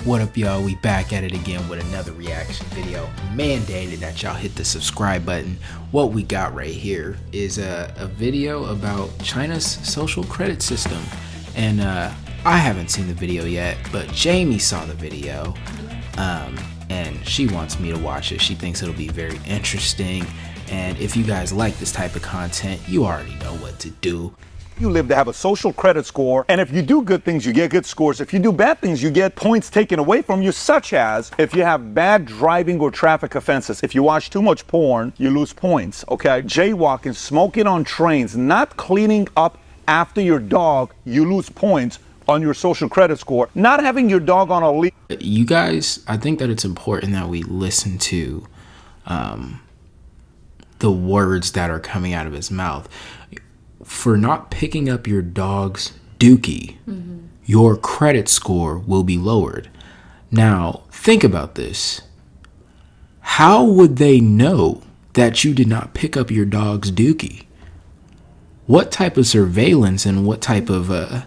What up, y'all? We back at it again with another reaction video. Mandated that y'all hit the subscribe button. What we got right here is a video about China's social credit system. And I haven't seen the video yet, but Jamie saw the video. And she wants me to watch it. She thinks it'll be very interesting. And if you guys like this type of content, you already know what to do. You live to have a social credit score, and if you do good things, you get good scores. If you do bad things, you get points taken away from you, such as if you have bad driving or traffic offenses. If you watch too much porn, you lose points, okay? Jaywalking, smoking on trains, not cleaning up after your dog, you lose points on your social credit score. Not having your dog on a leash. You guys, I think that it's important that we listen to the words that are coming out of his mouth. For not picking up your dog's dookie, your credit score will be lowered. Now, think about this. How would they know that you did not pick up your dog's dookie? What type of surveillance and what type of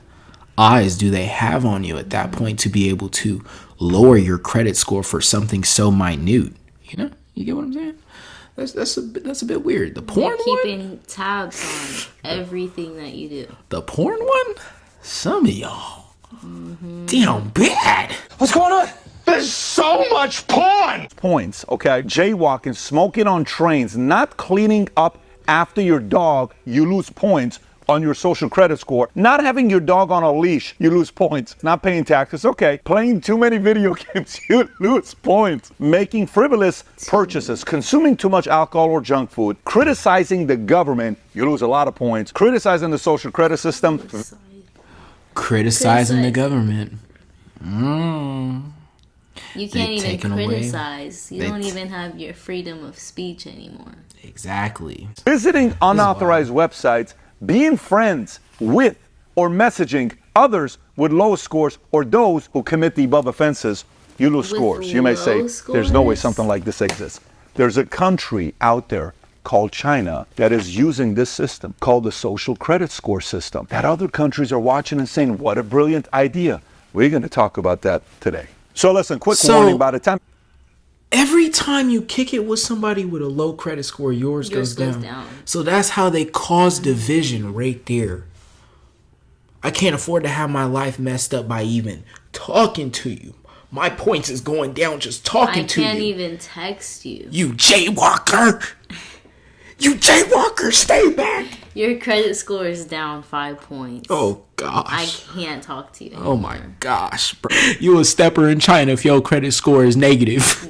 eyes do they have on you at that point to be able to lower your credit score for something so minute? You know, you get what I'm saying? That's a bit weird. The porn They're one? keeping tabs on everything that you do. The porn one? Some of y'all. Damn bad. What's going on? There's so much porn! Points, okay? Jaywalking, smoking on trains, not cleaning up after your dog, you lose points on your social credit score. Not having your dog on a leash, you lose points. Not paying taxes, okay. Playing too many video games, you lose points. Making frivolous purchases, consuming too much alcohol or junk food, criticizing the government, you lose a lot of points. Criticizing the social credit system. Criticizing the government. You can't even criticize. You They don't even have your freedom of speech anymore. Exactly. Visiting unauthorized websites, being friends with or messaging others with low scores or those who commit the above offenses, you lose scores. You may say, there's no way something like this exists. There's a country out there called China that is using this system called the social credit score system that other countries are watching and saying, what a brilliant idea. We're going to talk about that today. So listen, quick warning, by the time every time you kick it with somebody with a low credit score, yours goes down. So that's how they cause division right there. I can't afford to have my life messed up by even talking to you. My points is going down just talking to you. I can't even text you. You jaywalker. You jaywalker, stay back. Your credit score is down 5 points. Oh, gosh. I can't talk to you anymore. Oh, my gosh, bro. You a stepper in China if your credit score is negative.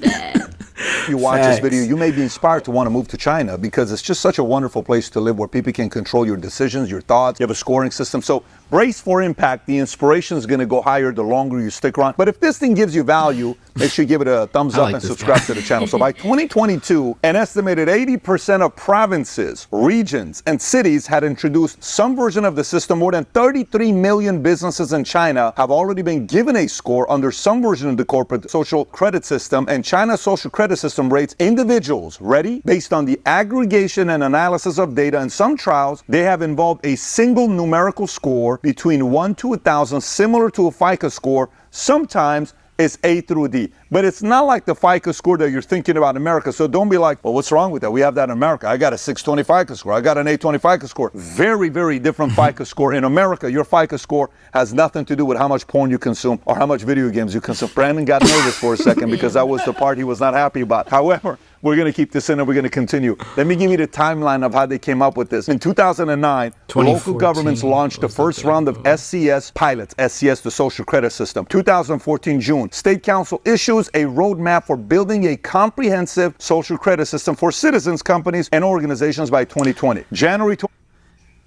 you watch this video, you may be inspired to want to move to China because it's just such a wonderful place to live where people can control your decisions, your thoughts. You have a scoring system. So brace for impact. The inspiration is going to go higher the longer you stick around. But if this thing gives you value, make sure you give it a thumbs up and subscribe to the channel. So by 2022, an estimated 80% of provinces, regions, and cities had introduced some version of the system. More than 33 million businesses in China have already been given a score under some version of the corporate social credit system. And China's social credit system rates individuals, ready, based on the aggregation and analysis of data. In some trials, they have involved a single numerical score between 1 to 1,000, similar to a FICO score. Sometimes it's A through D. But it's not like the FICO score that you're thinking about in America. So don't be like, well, what's wrong with that? We have that in America. I got a 620 FICO score. I got an 820 FICO score. Very, very different FICO score. In America, your FICO score has nothing to do with how much porn you consume or how much video games you consume. Brandon got nervous for a second because that was the part he was not happy about. However, we're going to keep this in and we're going to continue. Let me give you the timeline of how they came up with this. In 2009, local governments launched the first round of SCS pilots, SCS, the social credit system. 2014, June, State Council issues a roadmap for building a comprehensive social credit system for citizens, companies, and organizations by 2020. January 20.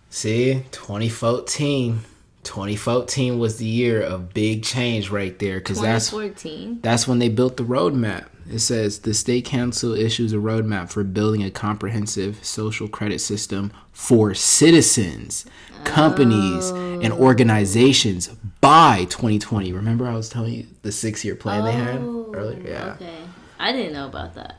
See, 2014. 2014 was the year of big change right there, because that's when they built the roadmap. It says the state council issues a roadmap for building a comprehensive social credit system for citizens, companies, and organizations by 2020. Remember I was telling you the 6-year plan they had earlier? Yeah. Okay. I didn't know about that.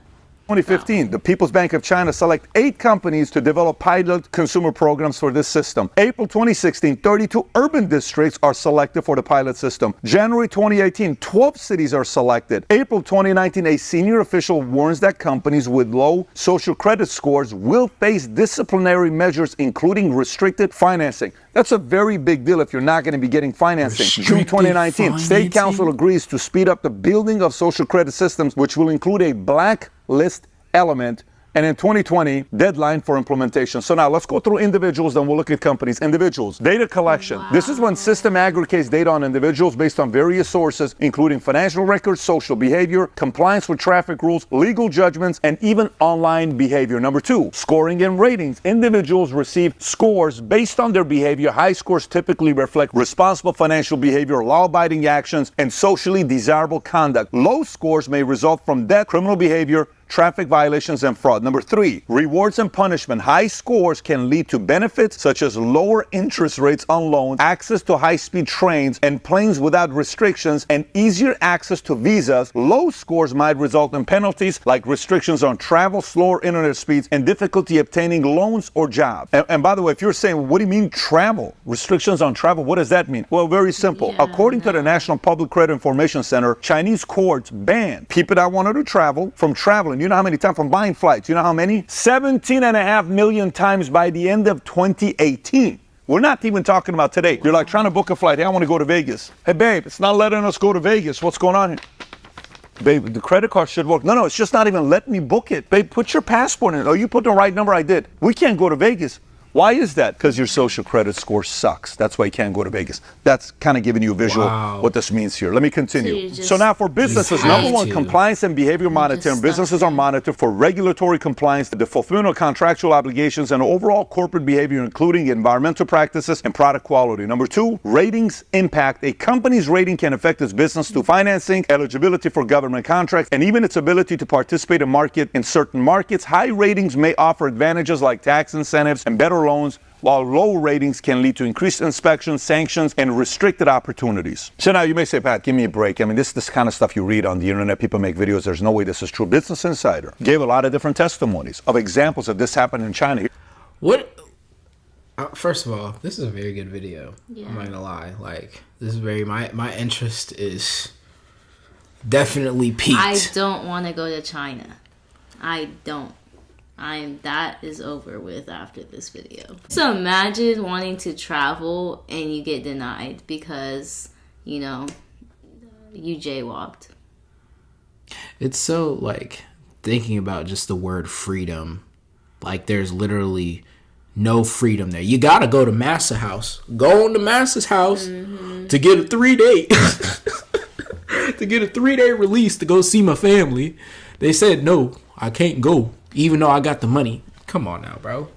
2015, the People's Bank of China select 8 companies to develop pilot consumer programs for this system. April 2016, 32 urban districts are selected for the pilot system. January 2018, 12 cities are selected. April 2019, a senior official warns that companies with low social credit scores will face disciplinary measures, including restricted financing. That's a very big deal if you're not going to be getting financing. June 2019, State Council agrees to speed up the building of social credit systems, which will include a blacklist element. And in 2020, deadline for implementation. So now let's go through individuals, then we'll look at companies. Individuals, data collection. Wow. This is when system aggregates data on individuals based on various sources, including financial records, social behavior, compliance with traffic rules, legal judgments, and even online behavior. Number 2, scoring and ratings. Individuals receive scores based on their behavior. High scores typically reflect responsible financial behavior, law-abiding actions, and socially desirable conduct. Low scores may result from debt, criminal behavior, traffic violations, and fraud. Number 3, rewards and punishment. High scores can lead to benefits such as lower interest rates on loans, access to high-speed trains and planes without restrictions, and easier access to visas. Low scores might result in penalties like restrictions on travel, slower internet speeds, and difficulty obtaining loans or jobs. And by the way, if you're saying, what do you mean travel? Restrictions on travel, what does that mean? Well, very simple. According to the National Public Credit Information Center, Chinese courts ban people that wanted to travel from traveling. You know how many times from buying flights? You know how many? 17.5 million times by the end of 2018. We're not even talking about today. You're like trying to book a flight. Hey, I want to go to Vegas. Hey, babe, it's not letting us go to Vegas. What's going on here? Babe, the credit card should work. No, it's just not even letting me book it. Babe, put your passport in. Oh, you put the right number. I did. We can't go to Vegas. Why is that? Because your social credit score sucks. That's why you can't go to Vegas. That's kind of giving you a visual what this means here. Let me continue. So now for businesses, number 1, compliance and behavior monitoring. Businesses are monitored for regulatory compliance, the fulfillment of contractual obligations, and overall corporate behavior, including environmental practices and product quality. Number 2, ratings impact. A company's rating can affect its business through financing, eligibility for government contracts, and even its ability to participate in certain markets. High ratings may offer advantages like tax incentives and better loans, while low ratings can lead to increased inspections, sanctions, and restricted opportunities. So now you may say, Pat, give me a break. I mean, this kind of stuff you read on the internet. People make videos. There's no way this is true. Business Insider gave a lot of different testimonies of examples of this happened in China. What? First of all, this is a very good video. Yeah. I'm not gonna lie. Like, this is very my interest is definitely peaked. I don't want to go to China. I don't. That is over with after this video. So imagine wanting to travel and you get denied because, you jaywalked. It's so, like, thinking about just the word freedom. Like, there's literally no freedom there. You gotta go to Massa House. Go on to Massa's house to get a 3-day to get a 3-day release to go see my family. They said, no, I can't go. Even though I got the money. Come on now, bro.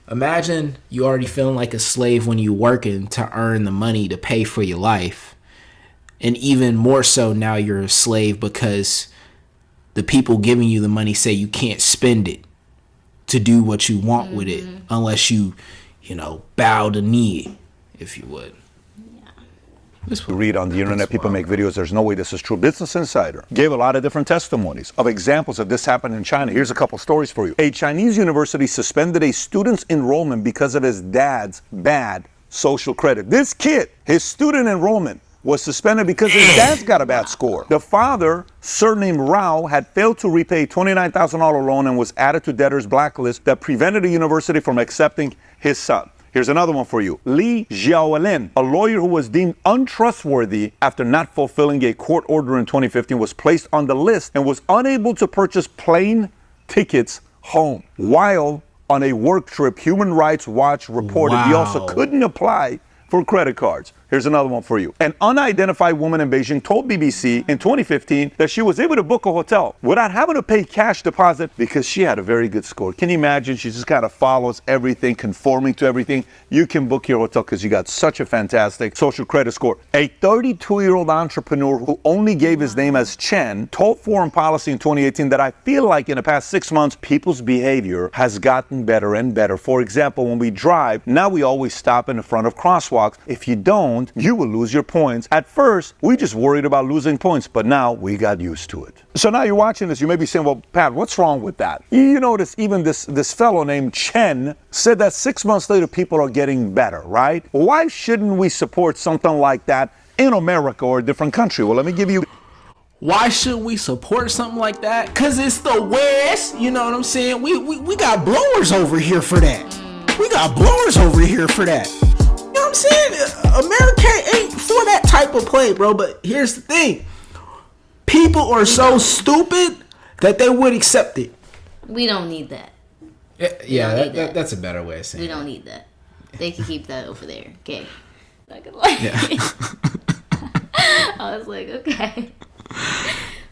Imagine you already feeling like a slave when you working to earn the money to pay for your life. And even more so now you're a slave because the people giving you the money say you can't spend it to do what you want with it unless you bow the knee, if you would. You read on the internet, people make videos. There's no way this is true. Business Insider gave a lot of different testimonies of examples of this happened in China. Here's a couple stories for you. A Chinese university suspended a student's enrollment because of his dad's bad social credit. This kid, his student enrollment was suspended because his dad's got a bad score. The father, surnamed Rao, had failed to repay a $29,000 loan and was added to debtors' blacklist that prevented the university from accepting his son. Here's another one for you. Li Xiaolin, a lawyer who was deemed untrustworthy after not fulfilling a court order in 2015, was placed on the list and was unable to purchase plane tickets home. While on a work trip, Human Rights Watch reported he also couldn't apply for credit cards. Here's another one for you. An unidentified woman in Beijing told BBC in 2015 that she was able to book a hotel without having to pay cash deposit because she had a very good score. Can you imagine? She just kind of follows everything, conforming to everything. You can book your hotel because you got such a fantastic social credit score. A 32-year-old entrepreneur who only gave his name as Chen told Foreign Policy in 2018 that I feel like in the past 6 months, people's behavior has gotten better and better. For example, when we drive, now we always stop in the front of crosswalks. If you don't, don't, you will lose your points. At first, we just worried about losing points, but now we got used to it. So now you're watching this, you may be saying, well, Pat, what's wrong with that? You notice even this fellow named Chen said that 6 months later, people are getting better, right? Why shouldn't we support something like that in America or a different country? Well, let me give you... Why should we support something like that? Because it's the West, you know what I'm saying? We got blowers over here for that. We got blowers over here for that. You know what I'm saying? America ain't for that type of play, bro. But here's the thing. People are so stupid that they would accept it. We don't need that. Yeah, that's a better way of saying it. We don't need that. They can keep that over there. Okay. Not gonna lie. Yeah. I was like, okay.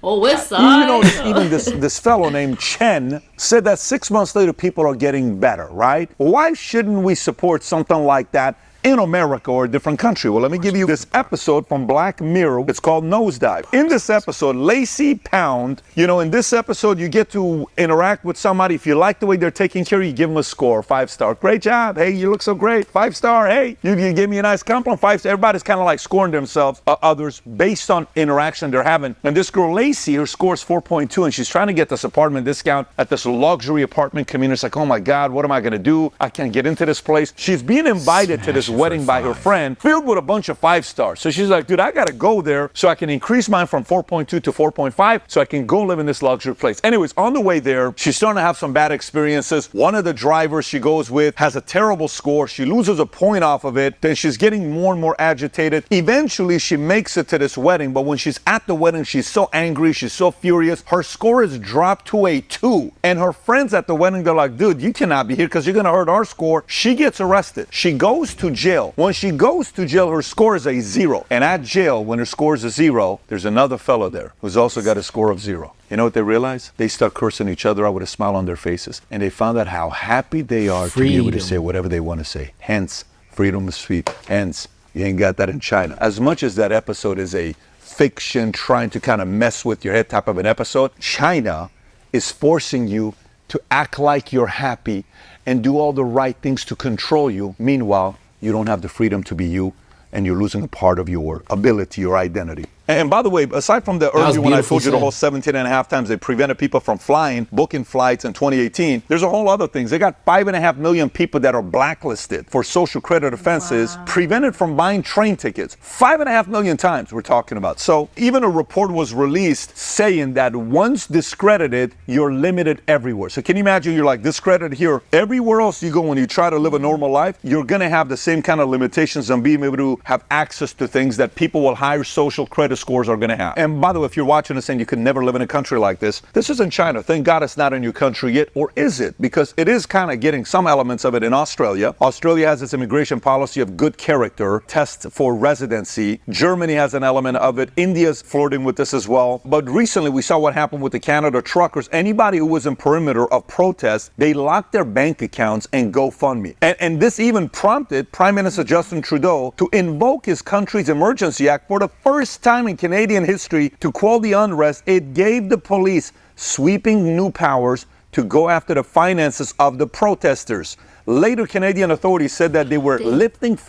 Well, West Side. You notice even this fellow named Chen said that 6 months later, people are getting better, right? Why shouldn't we support something like that in America or a different country? Well, let me give you this episode from Black Mirror. It's called Nosedive. In this episode, Lacey Pound, in this episode, you get to interact with somebody. If you like the way they're taking care of you, give them a score, 5-star. Great job. Hey, you look so great. 5-star. Hey, you give me a nice compliment. 5-star. Everybody's kind of like scoring themselves, others, based on interaction they're having. And this girl, Lacey, her score is 4.2, and she's trying to get this apartment discount at this luxury apartment community. It's like, oh my God, what am I going to do? I can't get into this place. She's being invited to this wedding by her friend filled with a bunch of 5-stars. So she's like, dude, I gotta go there so I can increase mine from 4.2 to 4.5 so I can go live in this luxury place. Anyways, on the way there, she's starting to have some bad experiences. One of the drivers she goes with has a terrible score. She loses a point off of it. Then she's getting more and more agitated. Eventually, she makes it to this wedding, but when she's at the wedding, she's so angry, she's so furious. Her score is dropped to a 2. And her friends at the wedding, they're like, dude, you cannot be here because you're gonna hurt our score. She gets arrested. She goes to jail. When she goes to jail, her score is a 0. And at jail, when her score is a 0, there's another fellow there who's also got a score of 0. You know what they realize? They start cursing each other out with a smile on their faces. And they found out how happy they are to be able to say whatever they want to say. Hence, freedom of speech. Hence, you ain't got that in China. As much as that episode is a fiction trying to kind of mess with your head type of an episode, China is forcing you to act like you're happy and do all the right things to control you. Meanwhile, you don't have the freedom to be you, and you're losing a part of your ability, your identity. And by the way, aside from the earlier when I told you the whole 17.5 times they prevented people from flying, booking flights in 2018, there's a whole other things. They got 5.5 million people that are blacklisted for social credit offenses, prevented from buying train tickets. 5.5 million times we're talking about. So even a report was released saying that once discredited, you're limited everywhere. So can you imagine you're like discredited here? Everywhere else you go when you try to live a normal life, you're going to have the same kind of limitations on being able to have access to things that people with higher social credit scores are going to have. And by the way, if you're watching this and you could never live in a country like this isn't China. Thank God it's not in your country yet. Or is it? Because it is kind of getting some elements of it in Australia. Australia has its immigration policy of good character, test for residency. Germany has an element of it. India's flirting with this as well. But recently we saw what happened with the Canada truckers. Anybody who was in perimeter of protests, they locked their bank accounts and GoFundMe. And this even prompted Prime Minister Justin Trudeau to invoke his country's Emergency Act for the first time in Canadian history to quell the unrest. It gave the police sweeping new powers to go after the finances of the protesters. Later, Canadian authorities said that they were lifting...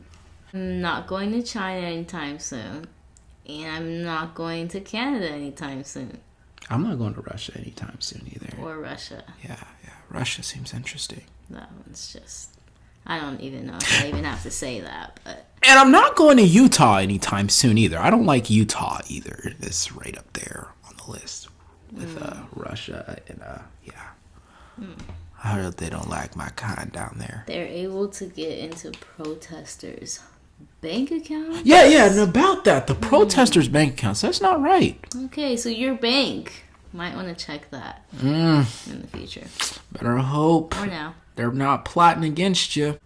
I'm not going to China anytime soon. And I'm not going to Canada anytime soon. I'm not going to Russia anytime soon either. Or Russia. Yeah. Russia seems interesting. That one's just... I don't even know if I even have to say that, but... And I'm not going to Utah anytime soon either. I don't like Utah either. It's right up there on the list with Russia and I heard they don't like my kind down there. They're able to get into protesters' bank accounts? Yeah, and about that, the protesters' bank accounts, that's not right. Okay, so your bank might want to check that in the future. Better hope. Or now. They're not plotting against you.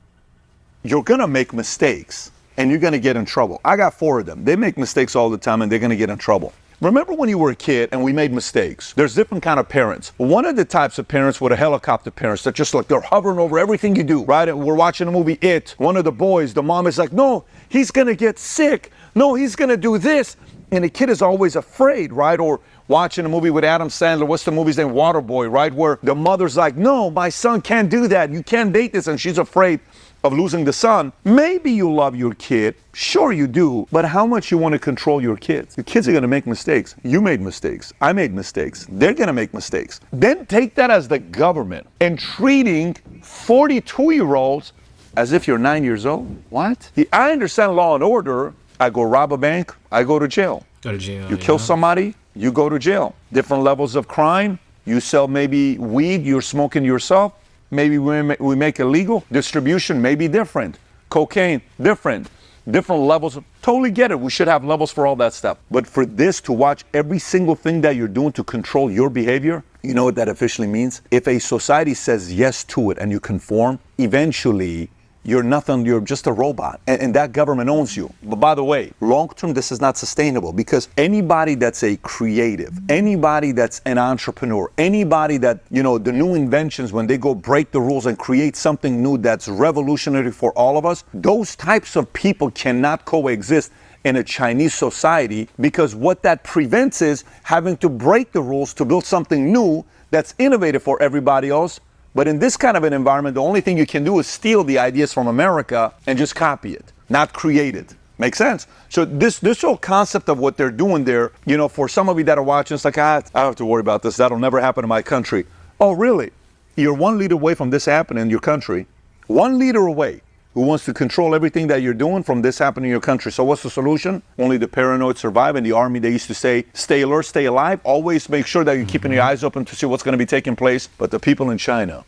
You're going to make mistakes, and you're going to get in trouble. I got 4 of them. They make mistakes all the time, and they're going to get in trouble. Remember when you were a kid and we made mistakes? There's different kind of parents. One of the types of parents were the helicopter parents that just like they're hovering over everything you do, right? And we're watching the movie It. One of the boys, the mom is like, no, he's going to get sick. No, he's going to do this. And the kid is always afraid, right? Or watching a movie with Adam Sandler, what's the movie's name? Waterboy, right? Where the mother's like, no, my son can't do that. You can't date this. And she's afraid. of losing the son, maybe you love your kid. Sure you do. But how much you want to control your kids? Your kids are going to make mistakes. You made mistakes. I made mistakes. They're going to make mistakes. Then take that as the government and treating 42-year-olds as if you're 9 years old. What? I understand law and order. I go rob a bank, I go to jail. Go to jail. You kill somebody, you go to jail. Different levels of crime. You sell maybe weed, you're smoking yourself. Maybe we make illegal. Distribution may be different. Cocaine, different. Different levels. Totally get it. We should have levels for all that stuff. But for this to watch every single thing that you're doing to control your behavior, you know what that officially means? If a society says yes to it and you conform, eventually you're nothing, you're just a robot, and that government owns you. But by the way, long term, this is not sustainable, because anybody that's a creative, anybody that's an entrepreneur, anybody that, you know, the new inventions, when they go break the rules and create something new that's revolutionary for all of us, those types of people cannot coexist in a Chinese society, because what that prevents is having to break the rules to build something new that's innovative for everybody else. But in this kind of an environment, the only thing you can do is steal the ideas from America and just copy it, not create it. Make sense? So this whole concept of what they're doing there, you know, for some of you that are watching, it's like, I don't have to worry about this. That'll never happen in my country. Oh, really? You're 1 leader away from this happening in your country. 1 leader away who wants to control everything that you're doing from this happening in your country. So what's the solution? Only the paranoid survive. In the army, they used to say, stay alert, stay alive. Always make sure that you're keeping your eyes open to see what's going to be taking place. But the people in China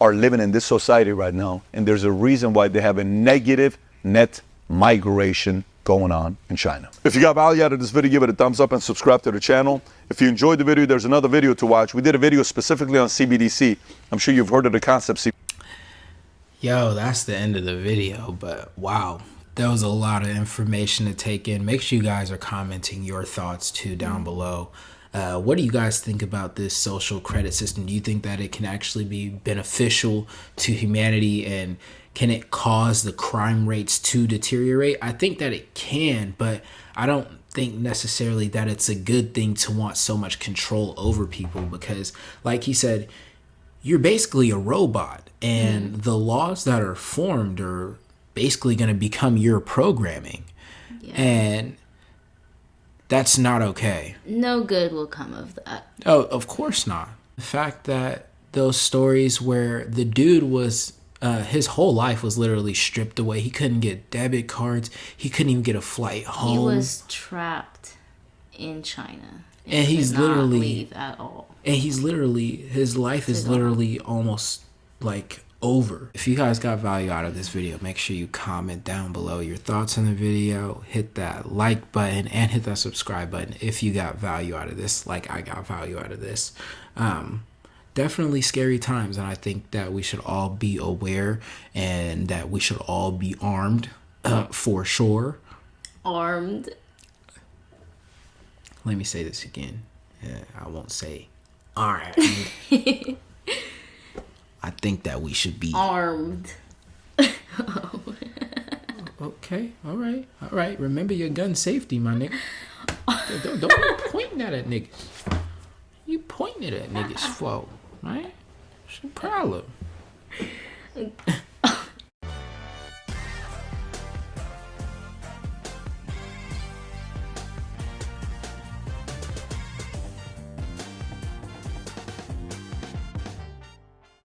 are living in this society right now, and there's a reason why they have a negative net migration going on in China. If you got value out of this video, give it a thumbs up and subscribe to the channel. If you enjoyed the video, there's another video to watch. We did a video specifically on CBDC. I'm sure you've heard of the concept. Yo, that's the end of the video, but wow, that was a lot of information to take in. Make sure you guys are commenting your thoughts too down below. What do you guys think about this social credit system? Do you think that it can actually be beneficial to humanity, and can it cause the crime rates to deteriorate? I think that it can, but I don't think necessarily that it's a good thing to want so much control over people, because like he said, you're basically a robot, and the laws that are formed are basically going to become your programming. Yeah. And that's not okay. No good will come of that. Oh, of course not. The fact that those stories where the dude was, his whole life was literally stripped away. He couldn't get debit cards. He couldn't even get a flight home. He was trapped in China. And he's literally, leave at all. And he's literally, his life is literally almost like over. If you guys got value out of this video, make sure you comment down below your thoughts on the video, hit that like button, and hit that subscribe button if you got value out of this, like I got value out of this. Definitely scary times, and I think that we should all be aware, and that we should all be armed, for sure. Armed. Let me say this again. I won't say armed. I think that we should be armed. Okay, all right. Remember your gun safety, my nigga. Don't be pointing that at niggas. You pointing it at niggas, for right? What's the problem?